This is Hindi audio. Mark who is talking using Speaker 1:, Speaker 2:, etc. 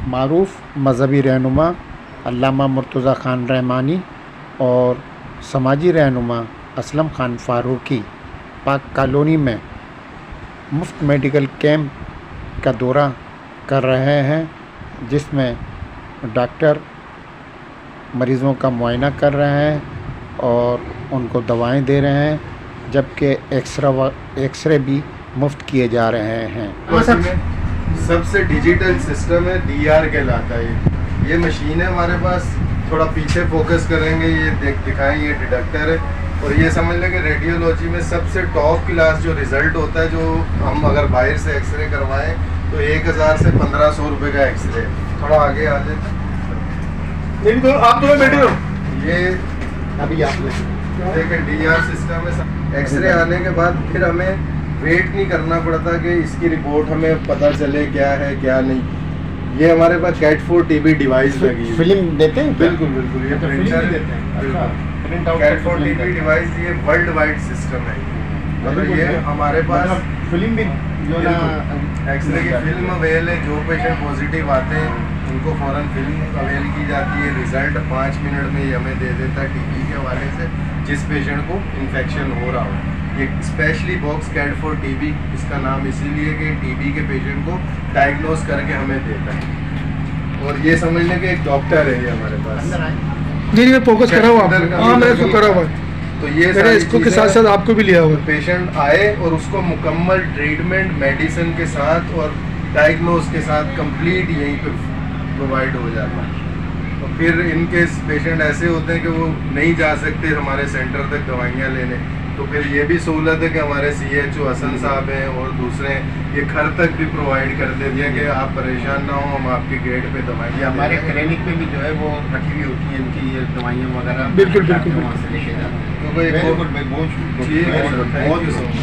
Speaker 1: मारूफ मज़हबी रहनुमा अल्लामा मुर्तज़ा ख़ान रहमानी और समाजी रहनुमा असलम ख़ान फ़ारूकी पाक कॉलोनी में मुफ्त मेडिकल कैंप का दौरा कर रहे हैं, जिसमें डॉक्टर मरीज़ों का मुआयना कर रहे हैं और उनको दवाएं दे रहे हैं, जबकि एक्सरे भी मुफ्त किए जा रहे हैं।
Speaker 2: सबसे डिजिटल सिस्टम है, डीआर कहलाता है। ये मशीन है हमारे पास, थोड़ा पीछे फोकस करेंगे, ये दिखाएं, ये डिटेक्टर है। और ये समझ लें कि रेडियोलॉजी में सबसे टॉप क्लास जो रिज़ल्ट होता है, जो हम अगर बाहर से एक्सरे करवाएं तो 1000 से 1500 रुपये का एक्सरे। थोड़ा आगे आ जाए,
Speaker 3: तो आप तो बैठे हो,
Speaker 2: ये
Speaker 1: अभी आप
Speaker 2: देखें डीआर सिस्टम है। एक्सरे आने के बाद फिर हमें वेट नहीं करना पड़ता कि इसकी रिपोर्ट हमें पता चले क्या है क्या नहीं। ये हमारे पास कैट4 टीबी डिवाइस लगी है।
Speaker 1: फिल्म देते हैं?
Speaker 2: बिल्कुल बिल्कुल, ये प्रिंटर देते हैं। कैट4 टीबी डिवाइस ये वर्ल्ड वाइड सिस्टम है। मतलब ये हमारे पास
Speaker 1: फिल्म भी जो ना
Speaker 2: एक्सरे की फिल्म अवेल है। जो पेशेंट पॉजिटिव आते हैं उनको फ़ौरन फिल्म अवेल की जाती है। रिज़ल्ट 5 मिनट में ये हमें दे देता है टीबी के हवाले से, जिस पेशेंट को इन्फेक्शन हो रहा हो। ये स्पेशली बॉक्स कैट4 टीबी, इसका नाम इसीलिए कि टीबी के पेशेंट को डायग्नोस करके हमें देता है। और ये समझ लें कि एक डॉक्टर है ये हमारे पास।
Speaker 3: जी मैं फोकस करा हुआ आपको। हाँ मैंने इसको करा हुआ है,
Speaker 2: तो ये
Speaker 3: मैंने इसको के साथ साथ आपको भी लिया हुआ है।
Speaker 2: पेशेंट आए और उसको मुकम्मल ट्रीटमेंट मेडिसिन के साथ और डायग्नोस के साथ कंप्लीट यहीं पे प्रोवाइड हो जाता है। और फिर इनके पेशेंट ऐसे होते हैं कि वो नहीं जा सकते हमारे सेंटर तक दवाइयाँ लेने, तो फिर ये भी सहूलत है कि हमारे CHO हसन साहब हैं और दूसरे ये घर तक भी प्रोवाइड कर देते हैं कि आप परेशान ना हो, हम आपके गेट पे दवाइयाँ।
Speaker 1: हमारे क्लिनिक में भी जो है वो रखी हुई होती है इनकी ये दवाइयाँ वगैरह।
Speaker 3: बिल्कुल बिल्कुल
Speaker 1: वहाँ से लेके जाते हैं।
Speaker 2: तो भाई
Speaker 1: बहुत
Speaker 2: थैंक यू सो मच।